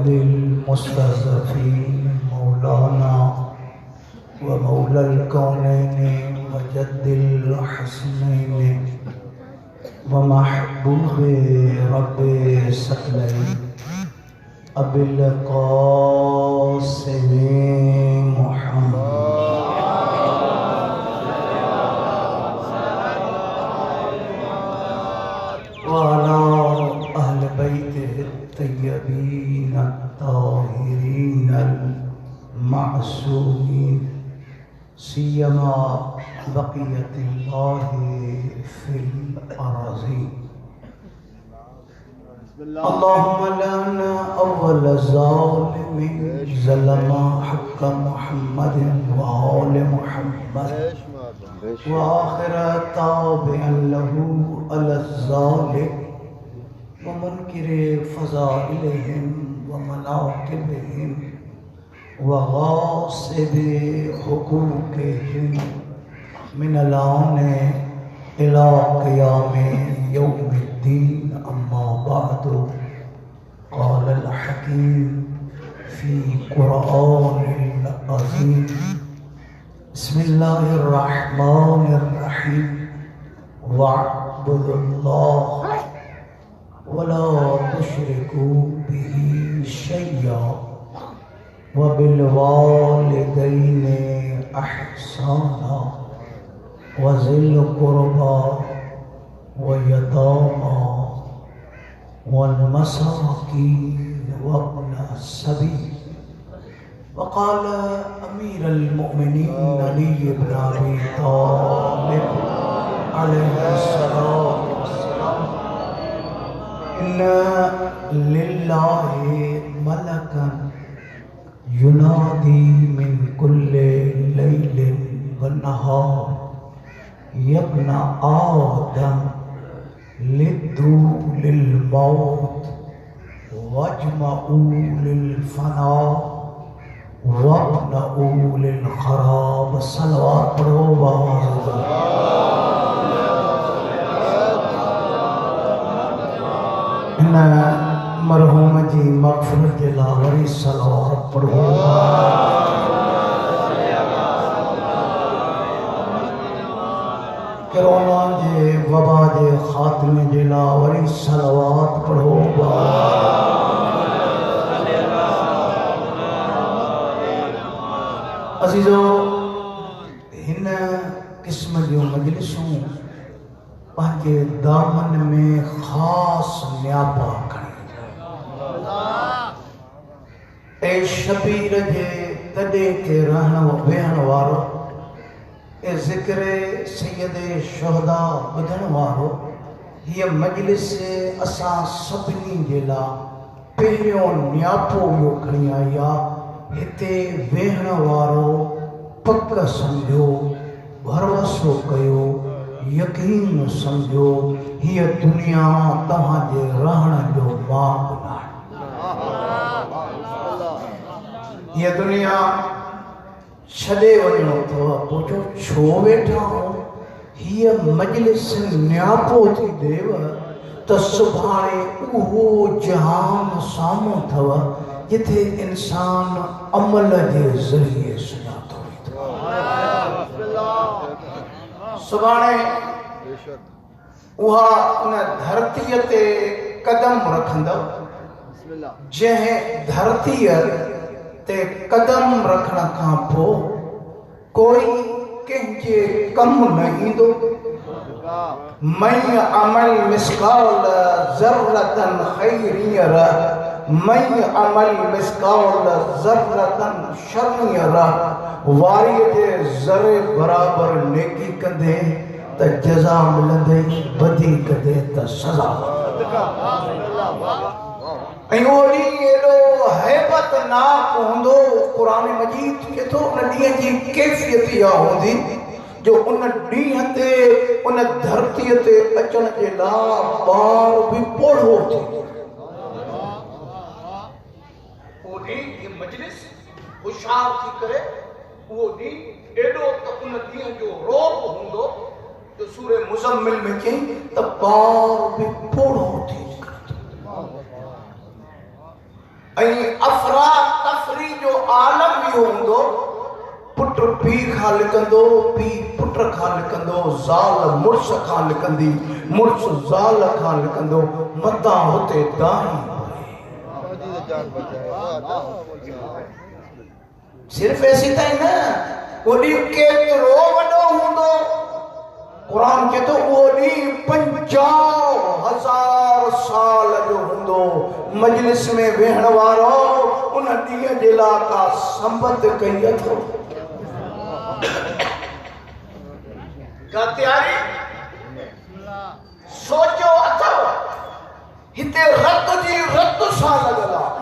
सय्यदिल मुस्तज़फ़ीन मौलाना व मौलल कौनैन व जद्दिल हसनैन व महबूबे रब्बे सकलैन अबिल क़ासिम मुहम्मद व अला अहल बैतिहि तय्यबीन ताहिरीन मासूमीन सियमा बक़ियतिल्लाहि फिल अरज़ी अल्लाहुम्मा लाना अव्वल ज़ालिमिन ज़लमा हक़्क़ मुहम्मदिन व आले मुहम्मद व आखिर ताबिअन लहू अला ज़ालिम व मुनकिरे फ़ज़ाइलिहिम व मनाक़िबिहिम व गासिबि हुकूक़िहिम मिनल आन इला क़ियामि यौमिद्दीन अम्मा बअदु क़ालल हकीम फ़ी क़ुरआनिल अज़ीम बिस्मिल्लाहिर रहमानिर रहीम वअब्दुल्लाह वला तुश्रिकू बिही शय्या व बिल वालिदैनि अहसाना व ज़िल क़ुरबा व यतामा वल मसाकीन व इब्न सबील वक़ाल अमीरुल मोमिनीन अली इब्न अबी तालिब अलैहिस्सलाम इन्ना लिल्लाहि मलकन युनादी मिन कुल्ले लैलिन व नहार यब्ना आदम लिद्दू लिल मौत वजमऊ लिल फना वब्नऊ लिल खराब सलवात पढ़ो इन मरहूम जी मग़फ़िरत जे लाइ वरी सलवात पढ़ो कोरोना जे वबा जे ख़ात्मे जे लाइ वरी सलवात पढ़ो अज़ीज़ो हिन क़िस्म जूं मजलिसूं पंहिंजे दामन में ख़ासि नियापा खणी ए शबीर जे तॾे के रहण वेहण वारो ए ज़िक्र सैयदे शुहदा ॿुधण वारो हीअ मजलिस असां सभिनी जे लाइ पहिरियों नियापो इहो खणी आई आहे हिते वेहण वारो पक सम्झो भरोसो कयो यकीन सम्झो हीअ दुनिया तव्हांजे रहण जो बाग़ न आहे हीअ दुनिया छॾे वञणो अथव पुछो छो वेठा हो हीअ मजलिस नियापो थी ॾेव त सुभाणे उहो जहान साम्हूं अथव जिथे इंसान अमल जे ज़रिए सुञातो सुभाणे उहा उन धरतीअ ते कदम रखंदव जंहिं धरतीअ ते कदम रखण खां पोइ कोई कंहिंजे कम न ईंदो मैं अमल मिस्काल ज़र्रतन खैरियर मैं अमल मिस्काल ज़र्रतन शर्रियर वारीअ जे ज़रे बराबर नेकी कंदे त जज़ा मिलंदई वधीक दे त सज़ा ऐं उहो ॾींहुं एॾो हैबतनाक हूंदो क़ुरान मजीद चए थो उन ॾींहं जी कैफ़ियत इहा हूंदी जो उन ॾींहं ते उन धरतीअ ते अचण जे लाइ ॿार बि पोढ़ो थींदो उहो ॾींहुं मजलिस होशियार थी करे उहो ॾींहुं एॾो त उन ॾींहं जो रोब हूंदो जो सूरे मुज़म्मिल में चई त ॿार बि पोढ़ो थी अफरा तफरी जो आलम भी होंदो पुट पी खां लिकंदो पी पुट खां लिकंदो ज़ाल मुर्स खां लिकंदी मुर्स ज़ाल खां लिकंदो मदा होते दाही सिर्फ ऐसी ताई न ओडी केतिरो वडो हुंदो कुरान के तो ओडी 50,000 साल जो हुंदो मजलिस में वेहण वारो उन ॾींहं जे लाइ का संबत कई अथो का तैयारी सोचो अथव हिते रत जी रत सां लॻल आहे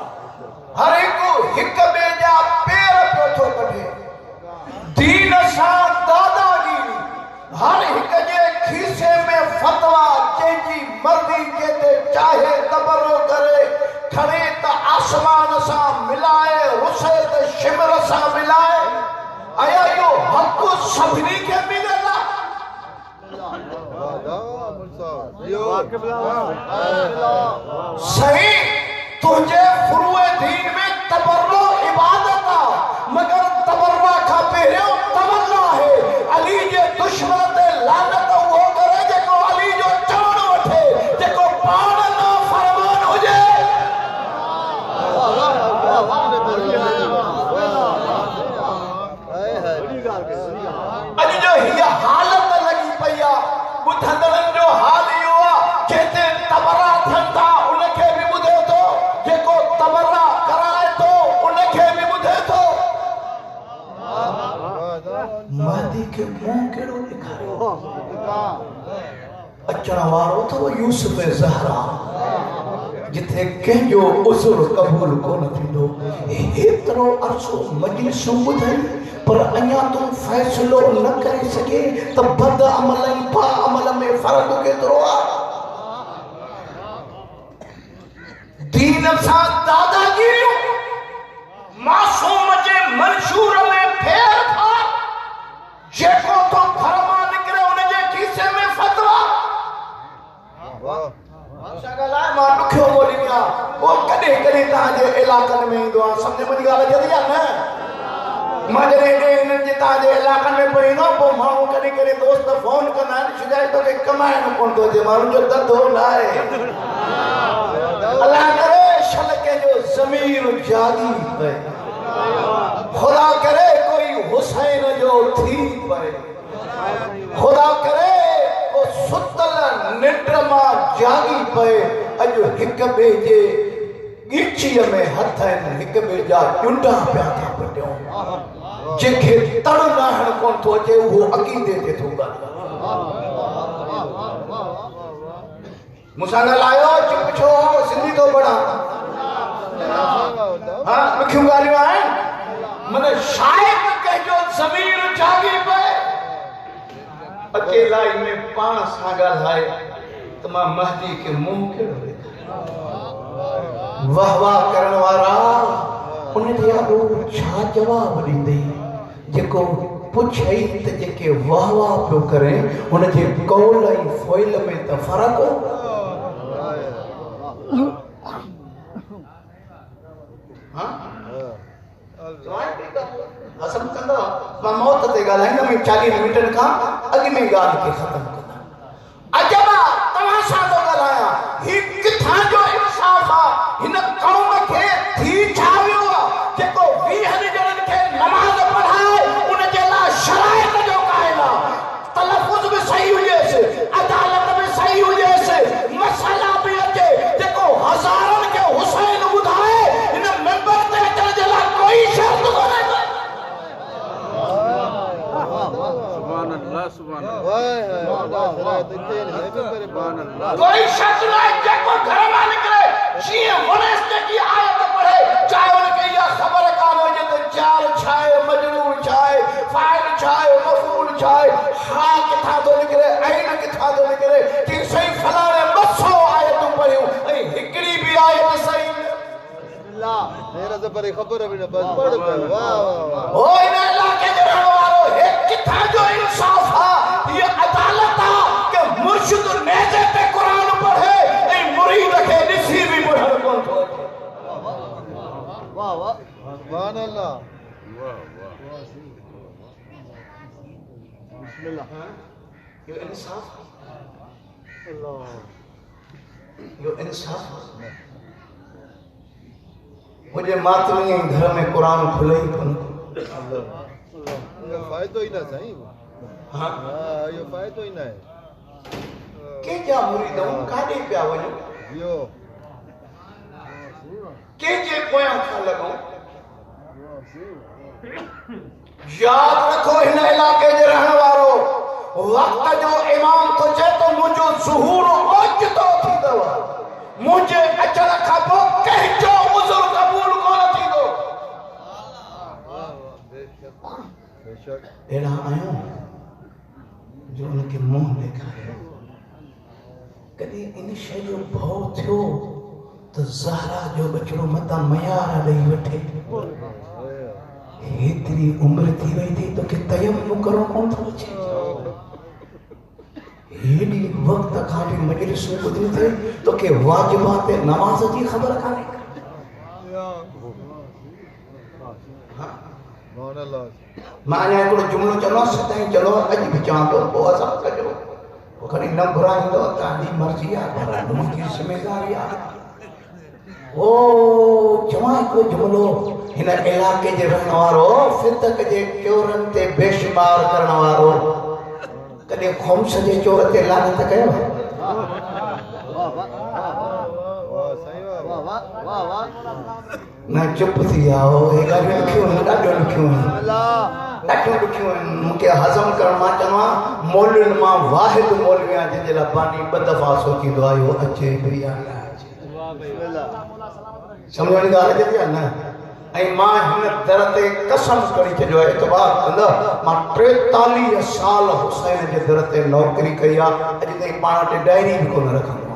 हर हिक ॿिए जा पेर पियो थो कढे दीन सां दादागिरी हर हिक जे खीसे में फतवा जंहिंजी मर्ज़ी जंहिंते चाहे तबरो करे खणे त आसमान सां मिलाए रुसे त शिमर सां मिलाए आया इहो हक़ सभिनी खे मिलियल आहे सही तुझे फुरुए दीन में तबर्रो इबादत आहे मगर तबर्रा खां पहिरियों तमन्ना है अली जे दुश्मन ते लानत उहो करे जेको अली जो चवण वठे जेको पाण ना फरमान हुजे अॼु जो हीअ हालत लॻी पई आहे ॿुधंदड़नि जो हाल इहो आहे जेते तबरा थियनि था उनखे बि ॿुधे थो जेको तबरा कराए थो उनखे बि ॿुधे थो महदी के मुंह केड़ो ॾेखारियो अचण वारो अथव यूसुफ ज़हरा जिथे कंहिंजो उज़ुर क़बूल कोन थींदो हेतिरो अरसो मजलिसूं ॿुधई पर अञा तूं फ़ैसिलो न करे सघे त बद अमल ऐं पा अमल में फ़र्क़ु केतिरो आहे दीन सां दादागिरियूं मासूम जे मंशूर में फेर फार जेको तो घर मां निकिरे उन जे खीसे में फतवा मां ॾुखियो ॿोलींदो उहो कॾहिं कॾहिं तव्हांजे इलाइक़नि में ईंदो आहे सम्झ में ॻाल्हि अचंदी आहे न मां जॾहिं हिननि जे तव्हांजे इलाइक़नि में पढ़ींदो पोइ माण्हू कॾहिं कॾहिं दोस्त फोन कंदा आहिनि शिकायत तोखे कमाइणो कोन थो अचे माण्हुनि जो धंधो न आहे अलाह करे शल कंहिंजो ज़मीर जागी पए खुदा करे कोई हुसैन जो थी पए खुदा करे को सुतल निंड मां जागी पए अॼु हिक ॿिए जे ॻीचीअ में हथ आहिनि हिक ॿिए जा ॾुंडा पिया था पटियूं जंहिंखे तड़ नाहण कोन थो अचे उहो अक़ीदे ते थो मूंसां ॻाल्हायो चुप छो सिंधी थो पढ़ां हा ॾुखियूं ॻाल्हियूं आहिनि माना शायद कंहिंजो ज़मीर जागी पए अकेलाई में पाण सां ॻाल्हाए त मां महदी खे मुंहुं कहिड़ो ॾेखारियां वाह वाह करण वारा उन जे आॾो छा जवाब ॾींदई जेको पुछई त जेके वाह वाह पियो करे हुन जे कौल ऐं फ़ोइल में त फ़र्क़ु असम कंदा मां मौत ते ॻाल्हाईंदमि 40 मिंटनि खां अॻु में ॻाल्हि खे ख़तमु कंदा अजबा तव्हां सां थो ॻाल्हायां ही किथां जो इंसाफ़ आहे हिन क़ौम खे थी छा वियो आहे जेको 20 ॼणनि खे नमाज़ पढ़ाए उन जे लाइ शराइत जो क़ाइल आहे तलफ़ुज़ बि सही हुजेसि अदालत बि सही हुजेसि मसइला बि अचे जेको हज़ारनि खे हुसैन ॿुधाए हिन मेंबर ते अचण जे लाइ कोई शर्त कोन्हे कोई शर्त न आहे जेको घर मां निकिरे जीअं वणेसि जेकी आयत पढ़े चाहे उनखे इहा ख़बर कान हुजे त जाल छा आहे मजरूर छा आहे फ़ाइल छा आहे मफ़ूल छा आहे हा किथां थो निकिरे ऐन किथां थो निकिरे कि सही फलाणे 200 आयतूं पढ़ियूं ऐं हिकिड़ी बि आयत सही मेरा ज़बर ख़बर बि न बस पढ़ वाह ओ इन इलाइक़े जो रहण वारो हे किथां जो इंसाफ़ आहे ये अदालत आहे कि मुर्शिद नेज़े ते क़ुरान पढ़े ऐं मुरीद खे ॾिसी बि पढ़ण कोन थो अचे वाह वाह सुभान अल्लाह वाह वाह बिस्मिल्लाह यो इंसाफ अल्लाह यो इंसाफ मुझे मातमी घर में कुरान खुले ही कोन ये फायदो ही ना सही हां ये फायदो ही ना है के जा मुरीदों काडे पिया वणो यो के जे पोयां था लगो याद रखो इन इलाके जे रहण वारो वक्त जो इमाम तो चे तो मुझो ज़ुहूर ओच तो थी दवा मुझे अचण खां पोइ कंहिंजो उज़ुर क़बूल कोन थींदो बेशक अहिड़ा आहियूं जो उनखे मुंहुं ॾेखारियो कॾहिं इन शइ जो भउ थियो त ज़हरा जो बचड़ो मतां मयार ॾेई वठे हेतिरी उमिरि थी वई थी तोखे तयम्मुम करणो कोन थो अचे हेॾी वक़्त खां बि मजलिसूं ॿुधियूं थिए तोखे वाजिबात नमाज़ जी ख़बर कान्हे मां अञा हिकिड़ो जुमिलो चवंदुसि साईं चलो अॼु बि चवां थो पोइ असां कजो पोइ खणी न घुराईंदो तव्हांजी मर्ज़ी आहे पर मुंहिंजी ज़िमेदारी आहे ओ चवां हिकिड़ो जुमिलो हिन इलाइक़े जे रहण वारो फितक जे चोरनि ते बेशुमार करण वारो कॾहिं ख़ुम्स जे चोर ते लानत कयो न चुप थी विया हे ॻाल्हियूं ॾुखियूं आहिनि ॾाढियूं ॾुखियूं आहिनि मूंखे हज़म करणु मां चवां मौलवियुनि मां वाहिद मौलवी आहे जंहिंजे लाइ बानी ॿ दफ़ा सोचींदो आहे इहो अचे बि या न अचे सम्झ वारी ॻाल्हि अचे थी या न ऐं मां हिन दर ते कसम खणी छॾियो आहे एतबार कंदा मां 43 साल हुसैन जे दर ते नौकरी कई आहे अॼु ताईं पाण वटि डायरी बि कोन रखंदो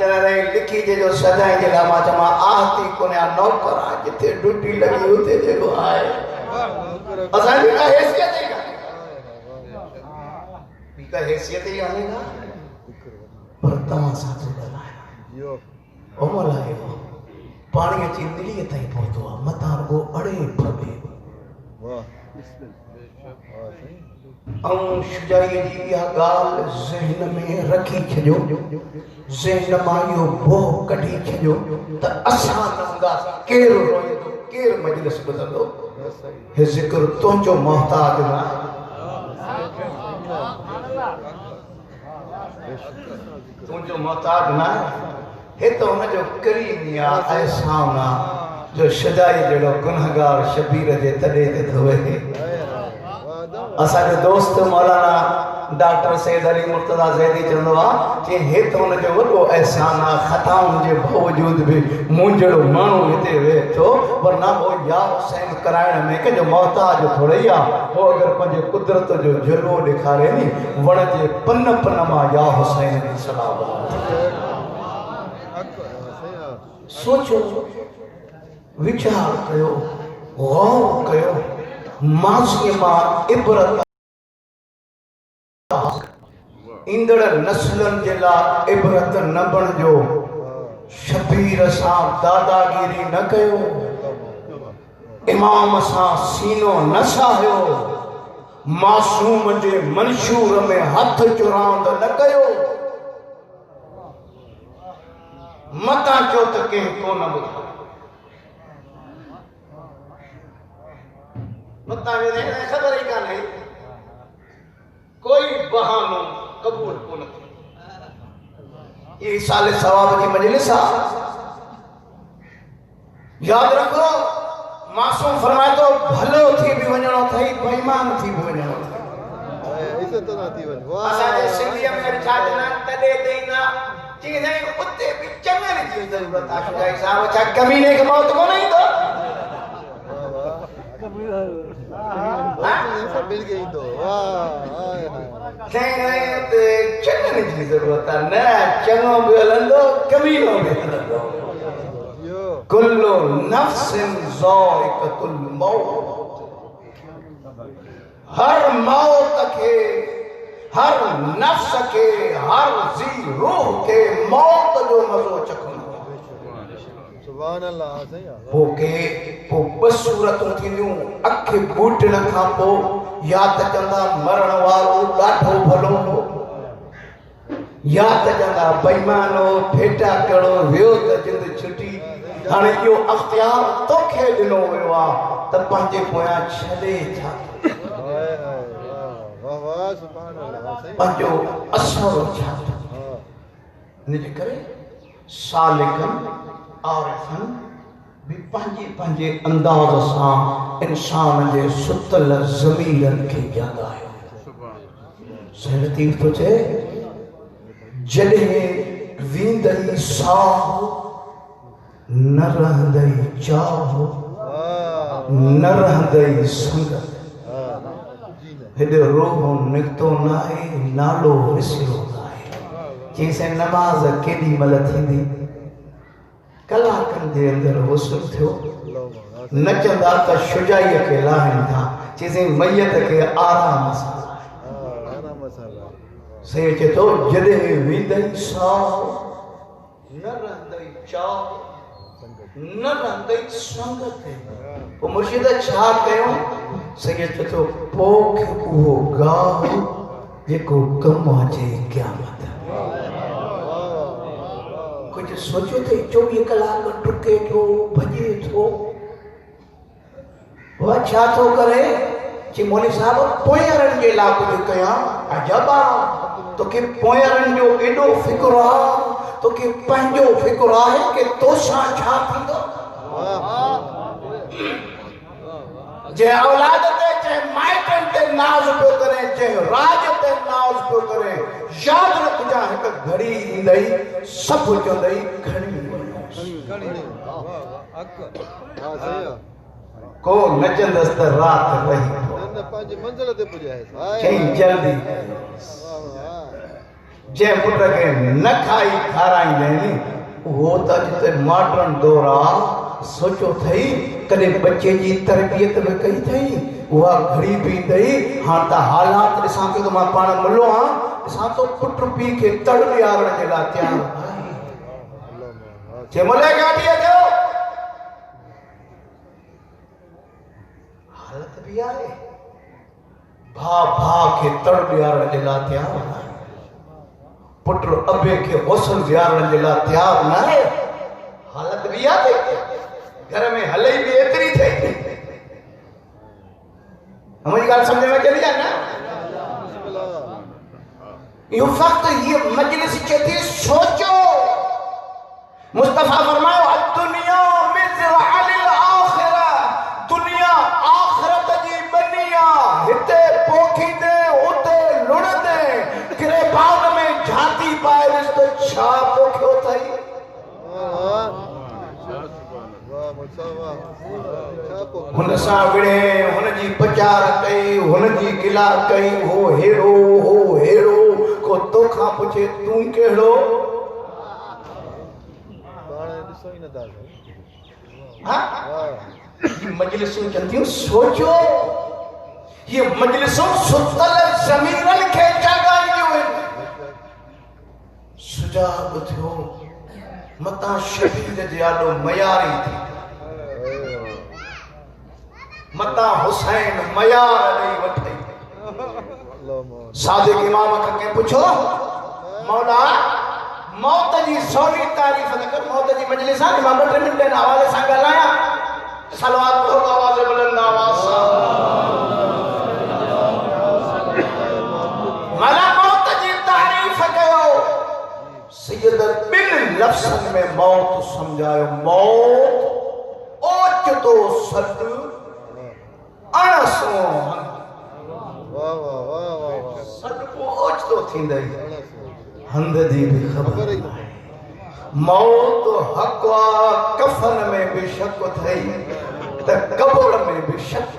आहे लिखी जो सदाई जे लाइ मां चवां आहती कोन्हे नौकर आहे जिथे ड्यूटी लॻी हुते जेको आहे असांजी का हैसियत ई कान्हे का हैसियत ई कान्हे का पर तव्हां सां थो ॻाल्हायां ओ मौला पाणी अची दिलीअ ताईं पहुतो आहे मथां रुॻो अड़े फबे ऐं शुजाईअ जी इहा ॻाल्हि ज़हन में रखी छॾियो ज़हन मां इहो बोह कढी छॾियो त असां न हूंदासीं केरु रोईंदो केरु मजलिस ॿुधंदो हे ज़िक्र तुंहिंजो मोहताज न आहे तुंहिंजो मोहताज न आहे हे त हुनजो करीम आहे एहसान आहे जो शुजाई जहिड़ो गुनहगार शबीर जे तॾे ते थो वेहे असांजो दोस्त मौलाना डॉक्टर सैयद अली मुर्तज़ा ज़ैदी चवंदो आहे कि हे त हुनजो वॾो अहसान आहे ख़ताउनि जे बावजूद बि मूं जहिड़ो माण्हू हिते वेहे थो वरना उहो या हुसैन कराइण में कंहिंजो मोहताज थोरे ई आहे उहो अगरि पंहिंजे कुदरत जो जलवो ॾेखारे नी वण जे पन पन मां या हुसैन जी सलाह सोचो वीचार कयो गौर कयो माज़ीअ मां इबरत ईंदड़ नस्लनि जे लाइ इबरत न बणिजो शबीर सां दादागिरी न कयो इमाम सां सीनो न साहियो मासूम जे मंशूर में हथ चुरांद न कयो मतां चओ त कंहिं कोन ॿुधो मतां ख़बर ई कान्हे कोई बहानो क़बूल कोन थियो ये साल सवाब जी मजलिस आहे यादि रखो मासूम फरमाए थो भलो थी बि वञणो अथई बेईमान थी बि वञणो अथई असांजे सिंधीअ में छा चवंदा आहिनि तॾहिं ॾेईंदा चई साईं उते बि चङनि जी ज़रूरत आहे शुजाई साहिब छा कमीने खे मौत कोन ईंदो चङनि जी ज़रूरत आहे न चङो बि हलंदो कमीनो बि हलंदो कुल्लु नफ्सिन ज़ाइक़तुल मौत हर मौत के हर नफ्स के हर जी रूह के मौत जो मज़ो चखणो सुभान अल्लाह सही आहे पोके पो बस सूरतूं थींदियूं अख बूटण खां पो या त चंदा मरण वारो ॾाढो भलो हो या त चंदा बेईमानो फेटा कड़ो वियो त जिंद छुटी हाणे इहो अख्तियार तोखे ॾिनो वियो आहे त पंहिंजे पोयां छॾे छा हाय हाय वाह वाह सुभान अल्लाह सही पंहिंजो असर छा हां इनजे करे सालिकन आरिफन भी पंहिंजे अंदाज़ सां इंसान जे सुतल ज़मीरनि खे जगायो सहरती थो चए जॾहिं वींदई साह न रहंदई चाह न रहंदई संगत हेॾे रोह निकितो न आहे नालो विसरियो न आहे चईंसि नमाज़ केॾी महिल थींदी कलाकनि जे अंदरि हुस्न थियो नचंदा त शुजाईअ खे लाहिनि था चईंसि मैयत खे आराम सां से अचे थो जॾहिं वींदई साह न रहंदई चाह न रहंदई संगत पोइ मुर्शिद छा कयूं सही अचे थो पोइ उहो गाह जेको कमु अचे क़यामत कुझु सोचियो अथई 24 कलाक डुके थो भॼे थो उहा छा थो करे चई मौली साहब पोयरनि जे लाइ कुझु कयां अजब आहे तोखे पोयरनि जो एॾो फिक्र आहे तोखे पंहिंजो फिक्र आहे कि तोसां छा थींदो जे औलाद ते जे माइटनि ते नाज़ पियो करे जे राज ते नाज़ पियो करे यादि रखजां हिकु घड़ी ईंदई सभु चवंदई खणी को नचंदसि त राति रही पंहिंजी मंज़िल ते पुॼाए चई जल्दी जे पुट खे न खाई खाराईंदे नी उहो त जिते मॉडर्न दौर आहे सोचो अथई कॾहिं बच्चे जी तरबियत में कई अथई उहा घड़ी बि ईंदई हाणे त हालात ॾिसां थो त मां पाण मुल्लो आहियां ॾिसां थो पुट पीउ खे तड़ ॾियारण जे लाइ तयारु आहे जंहिंमहिल गाॾीअ जो हालत बि आहे भाउ खे तड़ ॾियारण जे लाइ तयारु आहे पुट अबे खे हौसल ॾियारण जे लाइ तयारु न आहे हालत बि आहे घर में हले बि एतिरी थिए मुंहिंजी ॻाल्हि सम्झ में चली आहे न इहो वक़्तु ये मजलिस चए थी सोचो मुस्तफा फरमायो दुनिया मिज़राइल आखिरा दुनिया आखिरत जी बनी आहे हिते पोखींदे उते लुणंदे किरे बाग में झाती पाए ॾिस त छा पोखियो अथई हुन सां विड़े हुनजी प्रचार कई हुनजी गिला कई हो हेड़ो को तोखां पुछे तूं कहिड़ो मजलिसूं चवंदियूं सोचो ये मजलिसूं सुतल ज़मीरनि खे जगाईंदियूं आहिनि सुजाग थियो मतां शबीर जे आॾो मयारी थी मतां हुसैन मयार ॾेई वठई सादिक इमाम खे पुछो मौला मौत जी सौली तारीफ़ न कर मौत जी मजलिस आहे मां 2 मिंट जे हवाले सां ॻाल्हायां सलवात पढ़ो आवाज़ बुलंद आवाज़ सां मला मौत जी तारीफ़ कयो सैयद बिन लफ्ज़नि में मौत सम्झायो मौत ओचितो सॾु अणसो वाह वाह वाह वाह सॾु को ओचितो थींदई हंद जी भी खबर मौत हक़ कफन में भी शक थई त कब्र में भी शक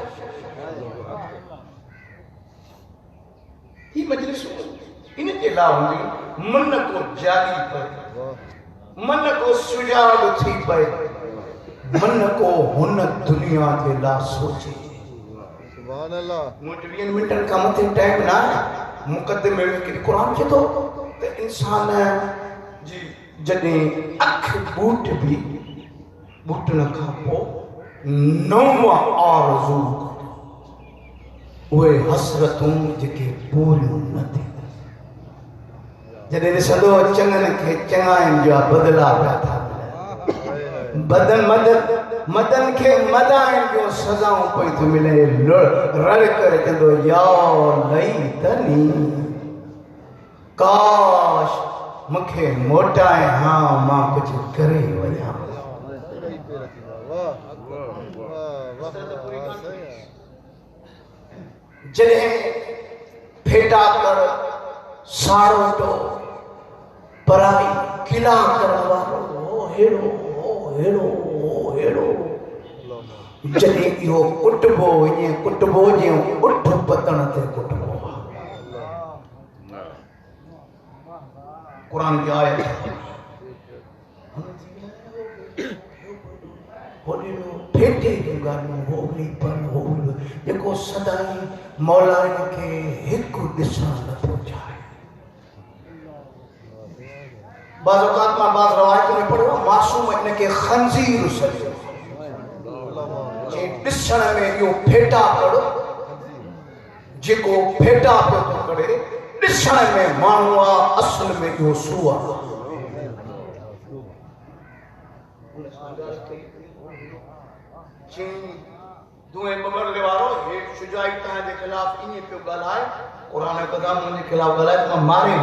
ही मजलिस इन के लाइ मन को जागी पए मन को सुजाग थी पए मन को हुन दुनिया के लाइ सोचे सुभान अल्लाह 20 मिनटन का मथे टाइम ना मुकद्दमे में कुरान चए तो इंसान जी जॾहिं अख बूट भी ॿुटण खां पोइ नव आरज़ू उहे हसरतूं जेके पूरियूं न थींदियूं। जॾहिं ॾिसंदो चङनि खे चङाइनि जा बदिला पिया था मदन खे मदाइनि जूं सज़ाऊं पई थियूं मिले। रड़ करे चवंदो या लईतनी काश मूंखे मोटाए हा मां कुझु करे वञा। जॾहिं फेटा कर साड़ोटो पराई किला करण वारो हेड़ो जॾहिं इहो कुटबो ईअं कुटबो जीअं उठ पतण ते कुटबो। क़ुरान जी आयत फेटे जूं ॻाल्हियूं होली पर होली जेको सदाई मौला खे हिकु ॾिसण नथो चाहे। बाज़ औक़ात मां बाज़ रवायत में पढ़ियो मासूम इनखे खंज़ीर सॾियो जे ॾिसण में इहो फेटा कड़ो जेको फेटा पियो थो करे ॾिसण में माण्हू आहे असल में इहो सूअ आहे। दुए बबरले वारो हे शुजाई तव्हांजे ख़िलाफ़ ईअं पियो ॻाल्हाए क़ुरान क़दम मुंहिंजे ख़िलाफ़ ॻाल्हाए त मां मारे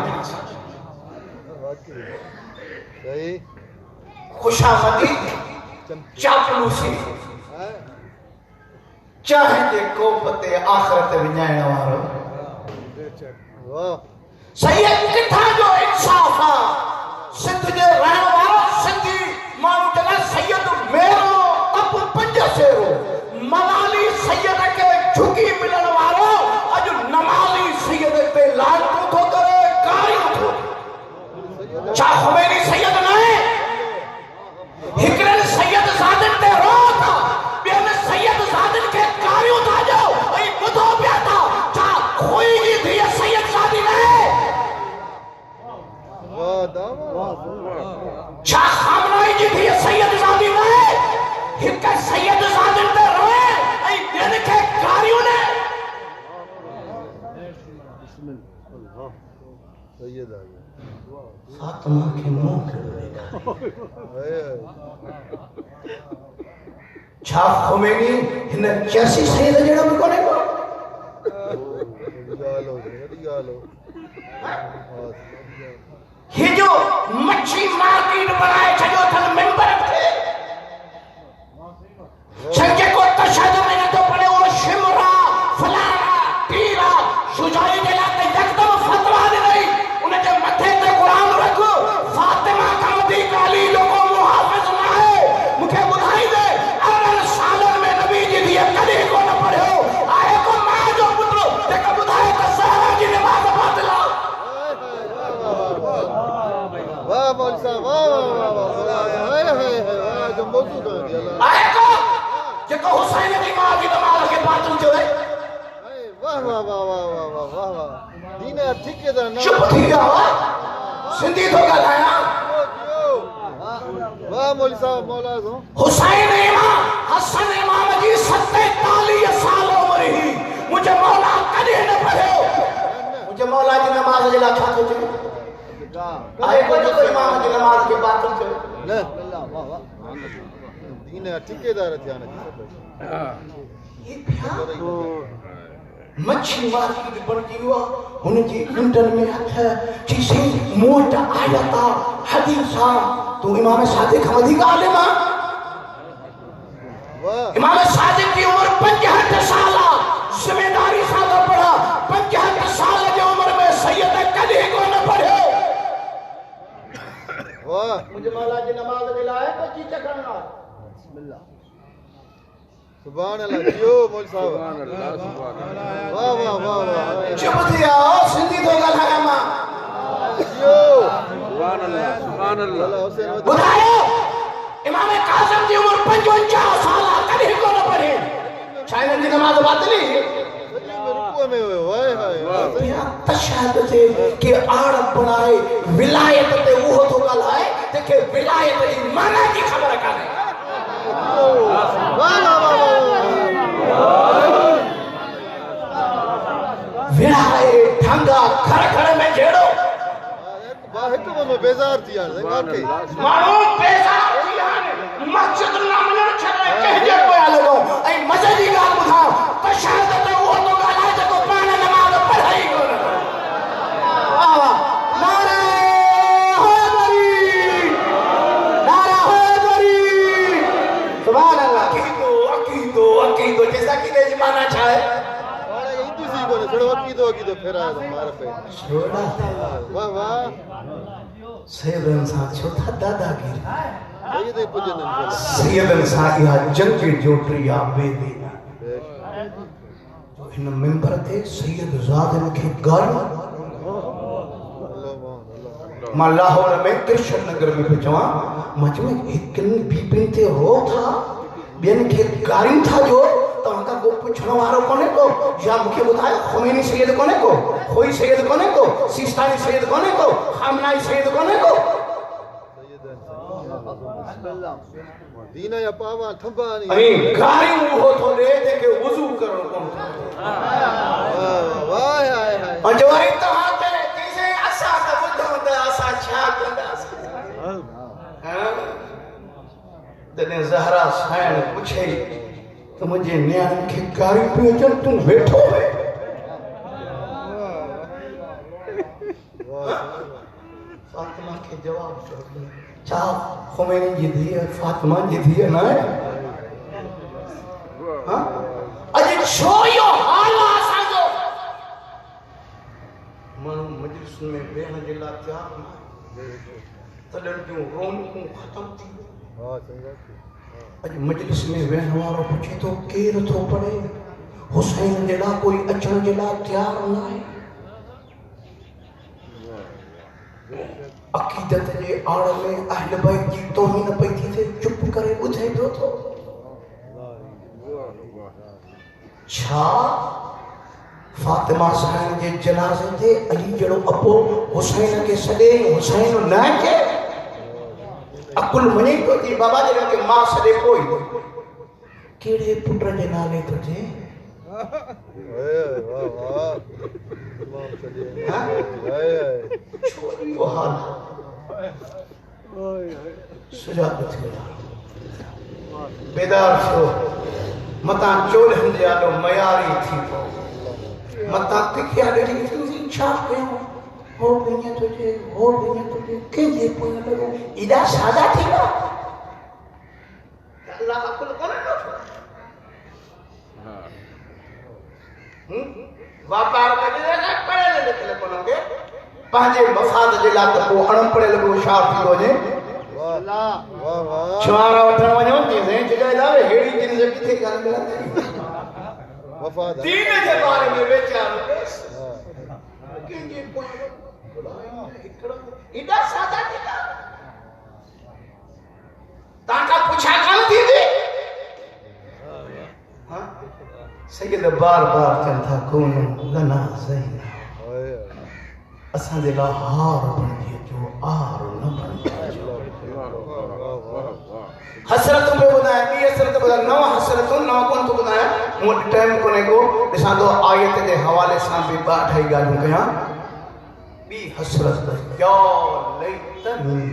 सही खुशामदी चापलूसी चाहे जे कोप ते आख़िरत विञाइण वारो सैयद किथां जो इंसाफ़ आहे। सिंध जे रहण वारो सिंधी माण्हू चवंदा सैयद मेरो कप पंज सेरो मलाली सैयद खे झुकी मिलण वारो अॼु नमाज़ी सैयद ते लानतूं थो करे गारियूं थो। छा ख़ुमैनी सैयद न आहे? हिकिड़े सैयद ज़ादिन ते रो था ॿियनि सैयद ज़ादिन खे गारियूं था ॾियो ऐं ॿुधो पिया था। छा खोई जी धीअ सैयद ज़ादी न आहे? छा खामनाई जी धीअ सैयद ज़ादी न आहे? हिकु सैयद ज़ादिन ते रोए ऐं ॿियनि खे गारियूं न। फातिमा खे मुंहुं छा ख़ुमैनी हिन 86 सैयद जहिड़ो बि कोन्हे को? ही जो मच्छी मार्केट बनाए छॾियो अथनि मेंबर खे जेको तशद में नथो पढ़े उहो शिमरा फलाना पीरा शुजाई जे लाइ त यकदमि फतवा ॾिनई उनजे मथे ते क़ुरान रख। फातिमा खां वधीक अली लोगो मुहाफ़िज़ न आहे। मूंखे ॿुधाई दे 18 सालनि में नबी जी धीअ कॾहिं कोन पढ़ियो आहे को मां जो पुटु जेको ॿुधाए त ज़हरा जी नमाज़ बातिल आहे। वाह मौलवी साहब वाह जो मौजू कर दिया आहे को जेको हुसैन जी मां जी नमाज़ खे बातिल चवे। वाह वाह वाह वाह वाह वाह वाह दीन ठेकेदार न चुप थी विया सिंधी थो ॻाल्हायां। वाह मौलवी साहब मौला जो हुसैन इमाम हसन इमाम जी 47 साल उमिरि हुई। मुंहिंजे मौला कॾहिं न पढ़ियो। मुंहिंजे मौला जी नमाज़ जे लाइ छा थो चए? आहे को जेको इमाम जी नमाज़ खे बातिल चयो? न दीन ठेकेदार थिया न मच्छी मार्केट बणजी वियो आहे हुनजी कुंडल में हथ चईसि मूं वटि आयत आहे हदीस आहे तूं इमाम सादिक खां वधीक आलिम आहे। इमाम सादिक जी उमिरि 65 साल आहे। ज़िमेदारी सां थो पढ़ा 65 साल जी उमिरि में सैयद कॾहिं कोन पढ़ियो। वाह मुंहिंजे मौला जी नमाज़ जे लाइ बची चकण आहे। सुभान अल्लाह जियो मौलवी साहब सुभान अल्लाह सुभान अल्लाह वाह वाह वाह वाह चुप थी विया सिंधी थो ॻाल्हायां मां। जियो सुभान अल्लाह हुसैन ॿुधायो इमाम कासिम जी उमिरि 55 साल आहे कॾहिं कोन पढ़ी। छा हिननि जी नमाज़ बातिल हुई? रुकू में हुयो हाय हाय तशहद ते के आड़ बनाए विलायत ते उहो थो ॻाल्हाए जेके विलायत जी माना जी ख़बर कान्हे। बेजार थी यार ओके मानो बेजार थी यार मस्जिद ना मने छले कहे कोया लगो ऐ मजे दी गाल बुधाओ त शहादत वो तो गाला जको पाण नमाज पढ़ाई को वाह वाह नारे हैदरी सुभान अल्लाह अकीदो जैसा कि ने माना चाहे अरे हिंदू सी को छोड़ो अकीदो फिर आया हमारे पे छोड़ा वाह वाह सैयदन सा छोटा दादागिरी ये दे पुजन सैयदन सा या जंग जोटरिया बेदीना जो इन मेंबर थे सैयद ज़ादन के घर मां लाहौर में कृष्ण नगर में पहुंचा मजमे हिकन बीबी ते रो था बेन के गारिन था जो तव्हां को पुछण वारो कोने को या मुखे बुधायो ख़ुमैनी सैयद कोने को कोई सैयद कोने को सिस्तानी सैयद कोने को खामनाई सैयद कोने को दीना या पावा थंबा नहीं अई गारिन वो तो ले जेके वुजू करण कोन वाह हाय हाय अंजवारी तव्हां ते किसे असा त बुधो त असा छा कंदास हां तने ज़हरा साईं पूछे तो मुझे न्याण के गारी पे अचन तू बैठो है फातिमा के जवाब दो चा ख़ुमैनी जी धी फातिमा जी धी ना हां अज छो यो हाल आसा जो मानू मजलिस में बेहन जे ला तैयार ना तलन जो रौनकूं खत्म थी हां चंगा अज मजलिस में वेहण वारो पूछे तो केर थो पड़े हुसैन जे ला कोई अचण जे ला तैयार ना है अकीदत जे आड़ में अहल बैत जी तौहीन पई थी थे चुप करे ॿुधे पियो थो छा फातिमा साईं जे जनाज़े ते अली जहिड़ो अबो हुसैन खे सॾे हुसैन न अचे अकुल मञे तो जी बाबा जे के मां सॾे कोई केड़े पुट जे नाले तो जे वाह वाह तमाम सजे हाय छोरी वो हाल सुजात थी बेदार छो मता चोल हंदे आलो मयारी थी पो मता तिखिया ॾेढी तुझी छा कयो हो बिने तुझे के जे पोइ लॻो इदा सादा थी ना अल्लाह अकुल कोन ॾो वापार कजे ना पढ़े लिखे कोनोगे पंहिंजे मफ़ाद जे लाइ त पोइ अणपढ़ियल बि होशियार थी वञे वाह वाह वाह छुआरा वठण वञो तेसिताईं चइजांइ हेड़ी जिंदगी किथे कान मिलंदी वफादार दीन जे बारे में वीचार कंहिंजे पोइ हिकिड़ो एॾा सादा थींदा तव्हांखां पुछा कान थींदी सैयद बार बार चवनि था कोन लना सही असांजे लाइ हार बणिजी अचो आर न बणिजी हसरतूं पे ॿुधायां ॿी हसरत ॿुधायां नव हसरतूं नव कोन थो ॿुधायां मूं वटि टाइम कोन्हे को ॾिसां थो आयत जे हवाले सां बि ॿ अढाई ॻाल्हियूं कयां ॿी हसरत या लैतनी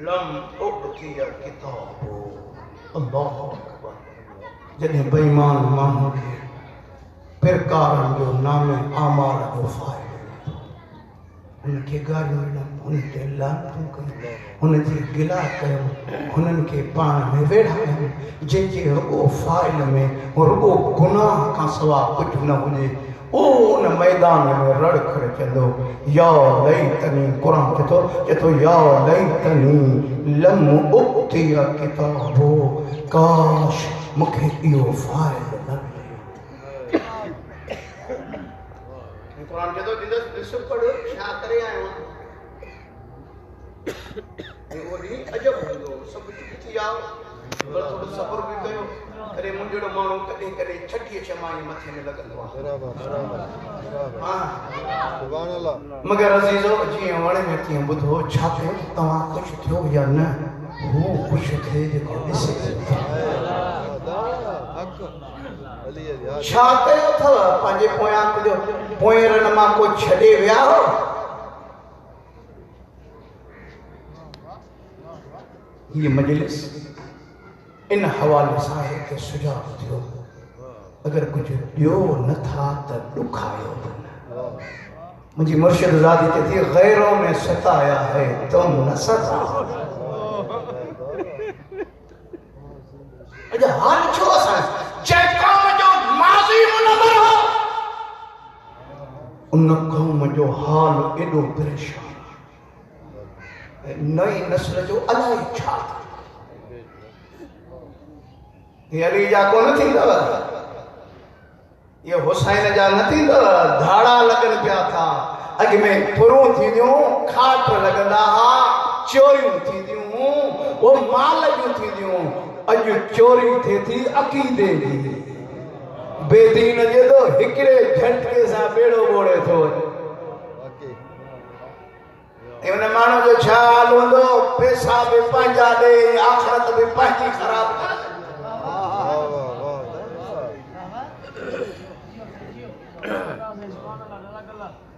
लम उअतिय किताबो अल्लाहु अकबर जॾहिं बेईमान माण्हू खे फिरकारनि जो नामे आमाल जो फ़ाइदो उनके गारियूं ॾिनमि उनते लानतूं कयूं हुनजी गिला कयूं हुननि खे पाण में वेड़ा कयूं जंहिंजे रुॻो फ़ाइल में रुॻो गुनाह खां सवाइ कुझु न हुजे उन मैदान में रड़ करे चवंदो या लैतनी क़ुर चए थो या लैतनी लम उअतिय किताबो काश मूंखे इहो फ़ाइल न कुरान जो दिंदस ॾिस पढ़ो छा करे आयो ऐं ओडी अजब हूंदो सभु थी आओ पर थोरो सब्र बि कयो करे मुंहिंजो माण्हू कॾहिं कॾहिं छठीअ छमाही मथे में लॻंदो आहे बराबर हा सुभान अल्लाह मगर अज़ीज़ो जीअं वणे में तीअं ॿुधो छा कयो तव्हां ख़ुशि थियो या न हू ख़ुशि थिए जेको ॾिसे छा कयो अथव पंहिंजे पोयां जो पोयरनि मां को छॾे विया हो ये मजलिस इन हवाले सां के सुझाव थियो अगर कुछ दियो न था तो दुखायो मुझे मुर्शिद ज़ादी कहती है गैरों ने सताया है तुम न सता अजा हाल छो असां जे कौम जो माज़ी मुनवर हो उन कौम जो हाल एडो परेशान नई नस्ल जो अलाई छा ये अली जा को न थींदव ये हुसैन जा न थींदव धाड़ा लगन पिया था अॻ में फुरूं थींदियूं खाट लॻंदा हा चोरियूं थींदियूं वो माल जूं थींदियूं अॼु चोरी थिए थी अक़ीदे जी बेदीन जे तो हिकिड़े झटके सां बेड़ो ॿोड़े थो इन माण्हू जो छा हाल हूंदो पैसा बि पंहिंजा ॾे आख़िरत बि पंहिंजी ख़राब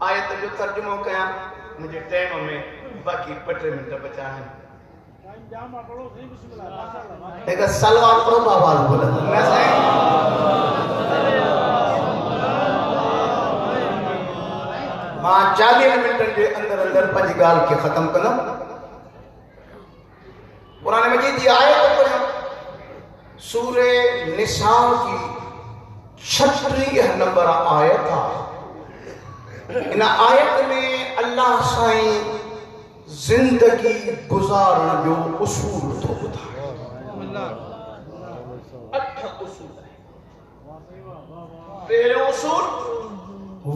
आयत जो तर्जुमो कयां मुझे टाइम में बाकी 5 मिनट बचा है एक सलवार को आवाज बोला मैं साईं मां 40 मिनटन जे अंदर अंदर पंहिंजी ॻाल्हि खे ख़त्म कंदम कुरान मजीद जी आयत पढ़ो सूरे निसा की 36 नंबर आयत आहे इन आयत में अल्लाह साईं जिंदगी गुजारण जो उसूल तो ॿुधाए 8 उसूल पहिरियों उसूल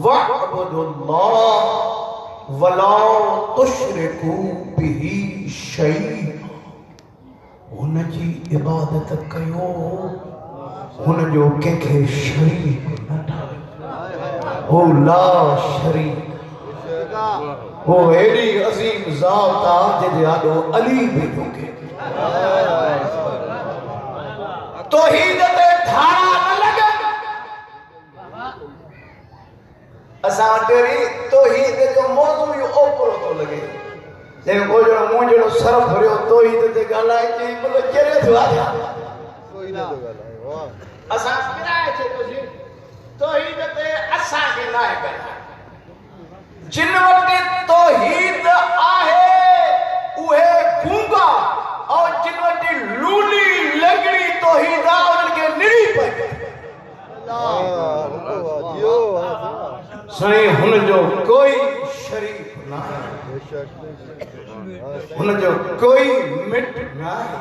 वअबुदुल्लाह वला तुशरिकू बिही शैआ हुन जी इबादत कयो हुन जो कंहिंखे शरीक न ठाहियो हो ला शरीक वो एडी अजीम ज़ात आ जे आडो अली भी जोके तौहीद ते धारा न लगे असा तेरी तौहीद जो मौजू ही ओपरो तो लगे जे को जो मुंजो सर भरियो तौहीद ते गालाए के मतलब चरे थो आ कोई ना तो गालाए वाह असा किराए छे तौहीद ते असा के ना गालाए जिन वटि तौहीद आहे उहे गूंगा और जिन वटि लूली लगड़ी तौहीद आहे उन्हनि खे निड़ी पए साईं हुन जो कोई शरीक न आहे हुन जो कोई मिट न आहे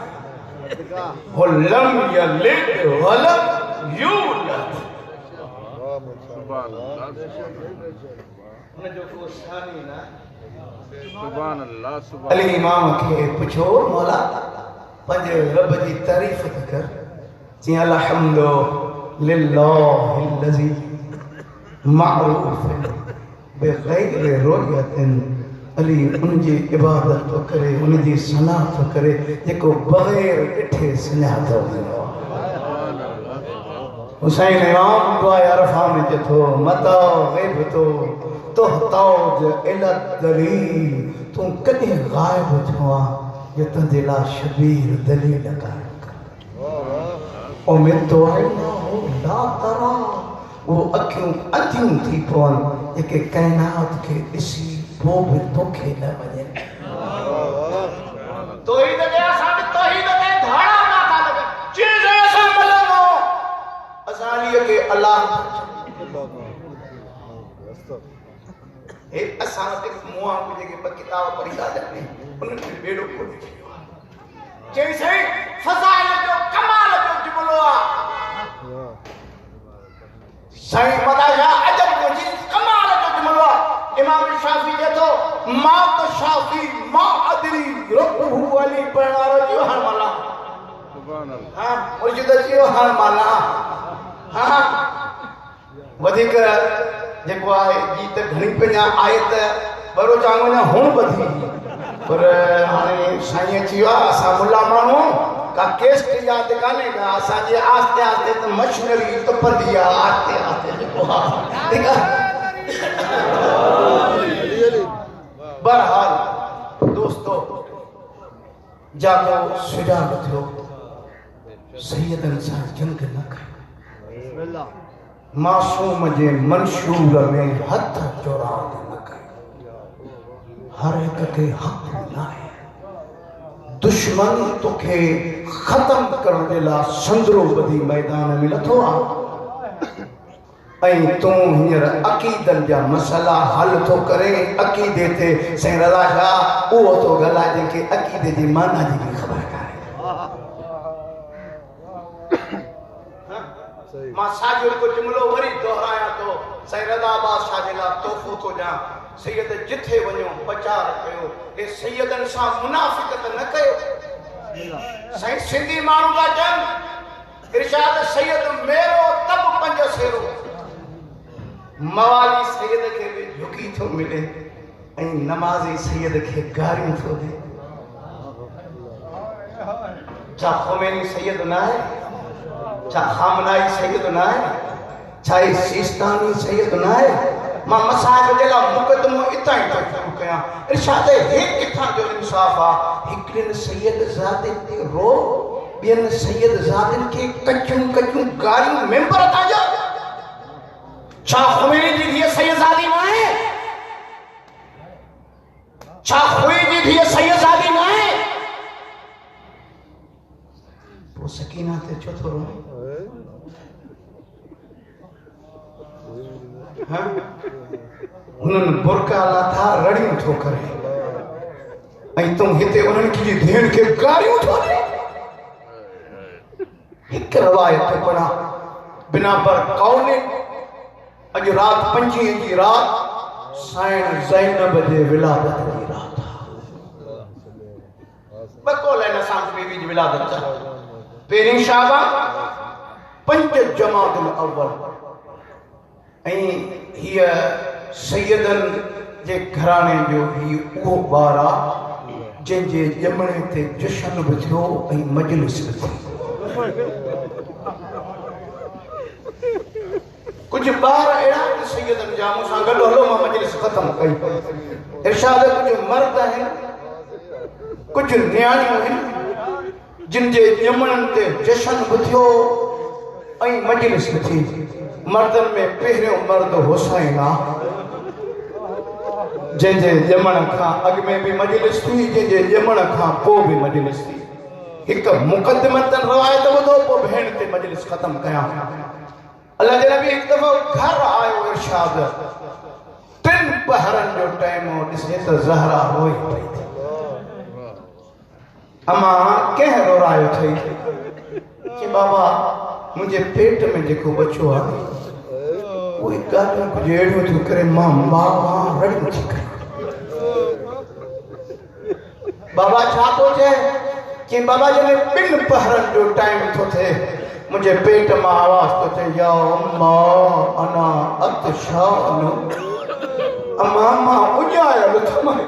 हो लम यलिद वलम यूलद अली इमाम के पुछो मौला पंहिंजे रब जी तारीफ़ त कर जी अलहम्दु लिल्लाहिल्लज़ी मअरूफ़ बिग़ैरि रुयतिन अली उनजी इबादत तो करे उनजी सना तो करे जेको बग़ैर ॾिठे सुञातो हुसैन इमाम दुआ अरफा में जथो मता ग़ैब तो तौज इला दलील तू कदे गायब थवा ये तुझे ला शबीर दलील कायम कर ओ मैं तो आईना हो ला तरा वो अखियों अखियों थी पवन जेके कायनात के ॾिसी वो भी तोखे न वञे तौहीद ते धाड़ा ना था लगे चीज़ ऐसा मिलनो असाली के अल्लाह एक असां ते मुआ जेके किताब पढ़ी था जने उन्हनि खे बेड़ो कोन थियो चई सही फज़ाइल जो कमाल जो जुमलो आ सही मदाया अजब जो जी कमाल जो जुमलो आ इमाम शाफी जे तो मा तो शाफी मा अदरी रब्बहु अली पढ़ारो जो हर माला सुभान अल्लाह हां मुर्शिद जी हर माला हां वधिक जेको आहे गीत घणी पिया आयत बरो चांगो न हुण बधी पर हाणे साईं अची वियो आहे असां मुला माण्हू का केस्ट यादि कान्हे का असांजी आस्ते आस्ते त मशीनरी तपंदी आहे आस्ते आस्ते जेको आहे ठीकु आहे बहरहाल दोस्तो जागो सुजाग थियो सैयदन सां जंग न कयो मासूम जे मंशूर में हथ जोराद न कयो हर एक के हक न आहे दुश्मन तोखे खत्म करण जे लाइ संदरो बधी मैदान में लथो आहे ऐं तूं हींअर अक़ीदनि जा मसला हल थो करे अक़ीदे ते साईं रज़ा शाह उहो थो ॻाल्हाए जंहिंखे अक़ीदे जी माना जी बि ख़बर कान्हे मां साॻियो हिकु जुमिलो वरी दोहरायां थो साईं रज़ा बादशाह जे लाइ तोहफ़ो थो ॾियां सैयद जिथे वञो प्रचार कयो हे सैयदनि सां मुनाफ़िक़त न कयो साईं सिंधी माण्हू जा जन इरशाद सैयद मेरो तब पंज सेरो मवाली सैयद खे बि झुकी थो मिले ऐं नमाज़ी सैयद खे गारियूं थो ॾे छा ख़ुमैनी सैयद न आहे छा खामनाई सैयद न आहे छा सिस्तानी सैयद न आहे मां मसाइब जे लाइ मुक़दमो इतां ई थो शुरू कयां इरशाद हे किथां जो इंसाफ़ आहे हिकिड़े सैयद ज़ादे ते रो ॿियनि सैयद ज़ादनि खे कचूं कचूं गारियूं मेंबर था जा छा ख़ुमैनी जी धीअ सैयदज़ादी न आहे छा ख़ुई जी धीअ सैयदज़ादी न आहे पोइ सकीना ते छो थो रोए हुननि बुरका लाथा रड़ियूं थो करे ऐं तूं हिते उन्हनि जी भेण खे गारियूं थो ॾे हिकु रवायत पढ़ा बिना पर कौने अॼु रात 25 जी रात साइण ज़ैनब जे विलादत जी रात बकोल है नसांस बीबी जी विलादत पहिरीं शाबान 5 जमादुल अव्वल ऐं हीअ सैयदनि जे घराणे जो ही उहो ॿार आहे जंहिंजे ॼमणे ते जश्न बि थियो ऐं मजलिस बि थी कुछ बार अहिड़ा सैयदनि जा मूंसां गॾु हलो मां मजलिस ख़त्म कई इरशाद कुछ मर्द आहिनि कुछ न्याणियूं आहिनि जिन जे ॼमणनि ते जश्न बि थियो ऐं मजलिस बि थी मर्दनि में पहिरियों मर्द हुसैन आहे जंहिंजे ॼमण खां अॻु में बि मजलिस थी जंहिंजे ॼमण खां पोइ बि मजलिस थी हिकु मुक़दमतन रवायत ॿुधो पोइ भेण ते मजलिस ख़त्म कयां अल्लाह जे नबी हिकु दफ़ो घर आयो इरशाद 3 पहरनि जो टाइम हो ॾिसे त ज़हरा रोई पई अमा कंहिं रोरायो अथई कि बाबा मुंहिंजे पेट में जेको बचो आहे उहे ॻाल्हियूं कुझु अहिड़ियूं थियूं करे मां रड़ियूं थी कयां बाबा छा थो चए कि बाबा जॾहिं 2 पहरनि जो टाइम थो थिए मुझे पेट में आवाज तो थे या अम्मा अना अतशान अम्मा मां उजायल थमाई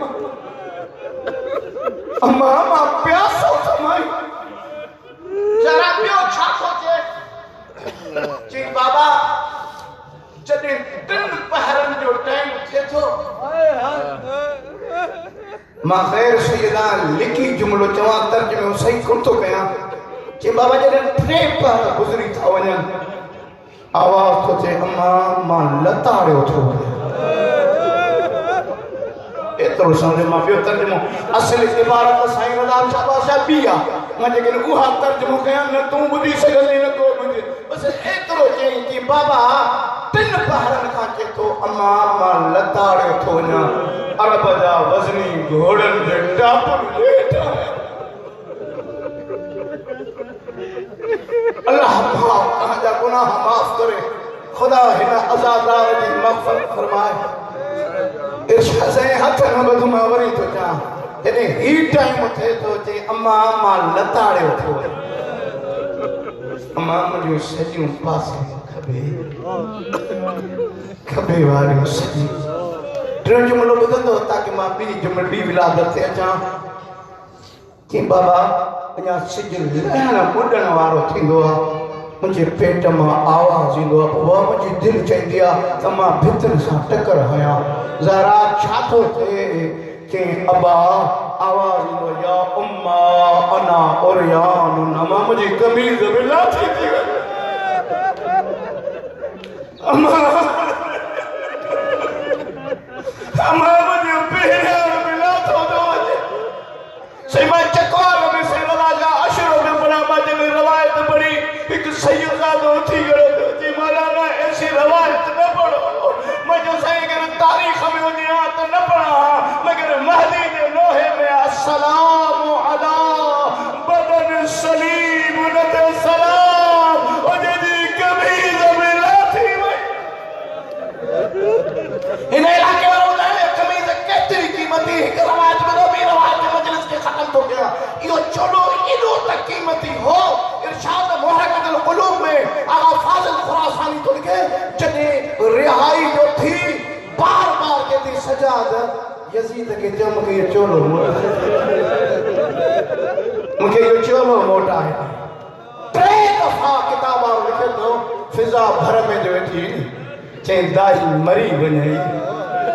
अम्मा मां प्यासो थमाई जरा पियो छा थो थे जी बाबा जॾहिं 3 पहरनि जो टाइम थे थो मां ख़ैर सैयदा लिखी जुमिलो चवां तर्जुमे सही कोन थो कयां कि बाबा जॾहिं 3 पहर गुज़री था वञनि आवाज़ थो थिए अम्मा मां लताड़ियो थो वञा एतिरो सम्झ मां ॿियो तर्जुमो असली इबारत साईं रज़ा शाह बि आहे मां जेकॾहिं उहा तर्जुमो कयां न तूं ॿुधी सघंदी न को ॿुधे बसि एतिरो चई कि बाबा 3 पहरनि खां चए थो अम्मा मां लताड़ियो थो वञा अरब जा वज़नी घोड़नि जे टापुनि हेठि अल्लाह तव्हांजा गुनाह माफ़ करे खुदा हिन अज़ादार जी मग़फ़िरत फरमाए इरशाद से हथ न बधु मां वरी थो चवां जॾहिं ही टाइम थिए थो चए अम्मा मां लताड़ियो थो अम्मा मुंहिंजूं सॼियूं पासे खबे वारियूं सॼी टियों जुमिलो ॿुधंदो ताकि मां ॿी विलादत ते अचां कि बाबा अञा सिज लहण ॿुॾण वारो थींदो आहे मुंहिंजे पेट मां आवाज़ ईंदो आहे पोइ मुंहिंजी दिलि चवंदी आहे त मां भितनि सां टकर हयां ज़रा छा थो थिए चई अबा आवाज ईंदो या उम्मा अना उरयान नमा मुंहिंजी कमीज़ में लाठी थी वई अम्मा अम्मा मुंहिंजो पहिरियां मिला थो वञे सही मां चकवाल में सेवला जा अशर में बड़ा मां जब रवायत पढ़ी एक सैयदादो थी गयो जी मौलाना ऐसी रवायत न पढ़ो मुझे सही कर तारीख में दुनिया तो न पढ़ा मगर महदी ने लोहे में अस्सलाम अला बदन सलीम नते सलाम ओ जी कमीज में लाठी वई इन इलाके वालों ने कमीज केतरी कीमती एक रवायत में भी रवायत मजलिस के खत्म हो गया यो चलो इनो तक कीमती हो इरशाद मुहर्रकतुल कुलूब में आगा फाजिल खुरासानी तो लिखे जने रिहाई जो थी बार बार कहती सजाद यजीद के जम के ये चोलो मुझे ये चोलो मोटा है 3 दफा किताबा लिखे तो फिजा भर में जो थी चई दाई मरी वने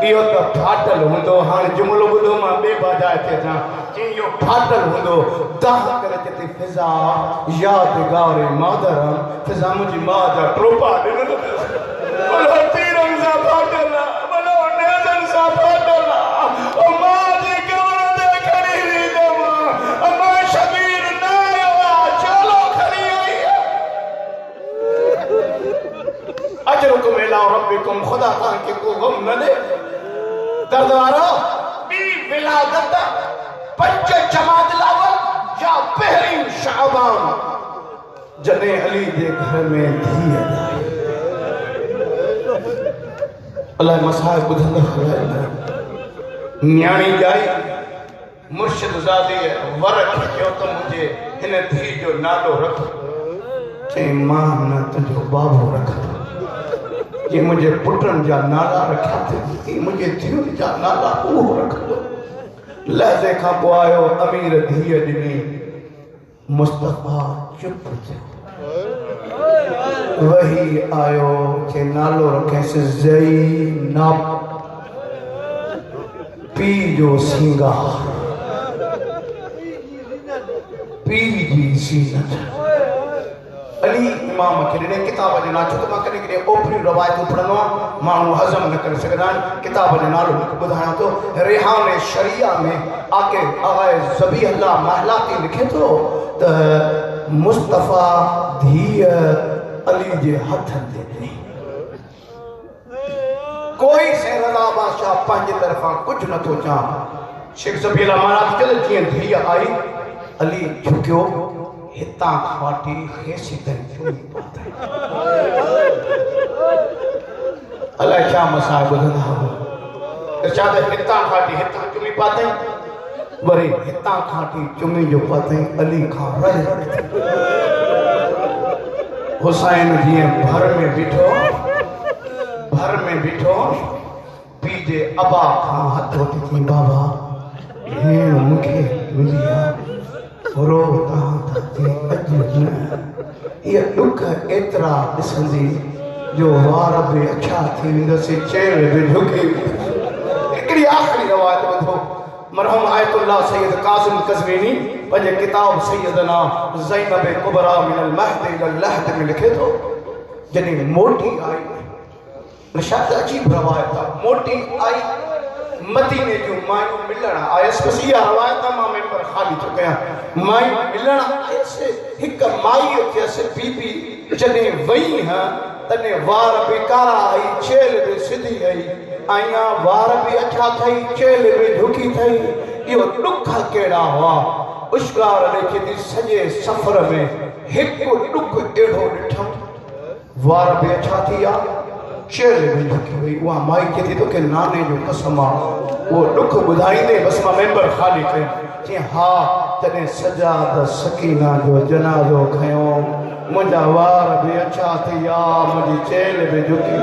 इहो त फाटल हूंदो हाणे जुमलो ॿुधो मां ॿिए बाजाए थे था चई इहो फाटल हूंदो दाह करे चती फिजा यादगार मादरम फिजा मुंहिंजी मां जा ट्रोपा ॾिनल बोलो तीरन सां फाटल बोलो नेज़न सां फाटल ओ मां जी कमर ते खड़ी रीदम अम्मा शबीर न आयो चलो खड़ी आई अजरुकुम इला रब्बिकुम खुदा तां के को गम न दे दरदारो बी विलादत 5 जमात अव्वल या पहली शाबान जने अली दे घर में थी अदाई अल्लाह मसाहिब बुधंद खबर न्याणी जाई मुर्शिद ज़ादी वर क्यों तो मुझे इन थी जो नालो रख चई मां न तुझो बाबू रख ये मुझे पुटन जा नाला रखा थे मुझे थियुन जा नाला वो रख लहज़े खां पोइ आयो अमीर धीअ ॾिनी मुस्तफ़ा चुप थियो वही आयो के नालो रखेसि ज़ैनब पी जो सिंगार पी जी सीनत अली इमाम के ने किताब जो ना छो मां कने कने ओपरी रवायत पढ़नो मानू हजम न कर सकदा किताब जो नालो बुधाया तो रेहान शरिया में आके आए ज़बी अल्लाह महलाती लिखे तो मुस्तफ़ा धी अली जे हथन दे दी कोई से रज़ा बादशाह पंहिंजे तरफा कुछ न तो चा शेख ज़बी अल्लाह महलाती चले जी धी आई अली झुकियो हिता खाटी हेसी तन चुनी पाता अल्लाह क्या मसाइब बुधंदा हो इरशाद हिता खाटी हिता चुमी पाते वरी हिता खाटी चुमी जो पाते अली खां रह हुसैन जी भर में बिठो पीजे अबा खां हथ वठी थी बाबा हे मूंखे मिलिया रो ये दुख एतरा दिसंदी जो वार भी अच्छा थी वेंदसि चेहरे भी झुकी हिकिड़ी आख़िरी रवायत ॿुधो मरहूम आयतुल्लाह सैयद कासिम कज़वीनी पंहिंजे किताब सैयदना ज़ैनब कुबरा मिनल महद इलल लहद में लिखे थो जॾहिं मोटी आई शायद अजीब रवायत आहे मोटी आई मदीने जो मायू मिलण आयस कसिया रवायत मां में पर खाली तो कया मायू मिलण आयस हिक माई के से बीबी जने वई है तने वार बेकारा आई चेल बे सिधी आई आया वार भी अच्छा थई चेल बे झुकी थई यो दुख केड़ा हुआ उश्कार लेके दी सजे सफर में हिक दुख एड़ो डिठम वार भी अच्छा थिया चेल में झुकी हुई वहाँ माई के थी तो के नाने जो कसम वो दुख बुधाईंदे बस मां मेंबर खाली कयो चई हा तने सजाद सकीना जो जनाज़ो खयो मुंहिंजा वार भी अच्छा थिया मुंहिंजी चेल भी झुकी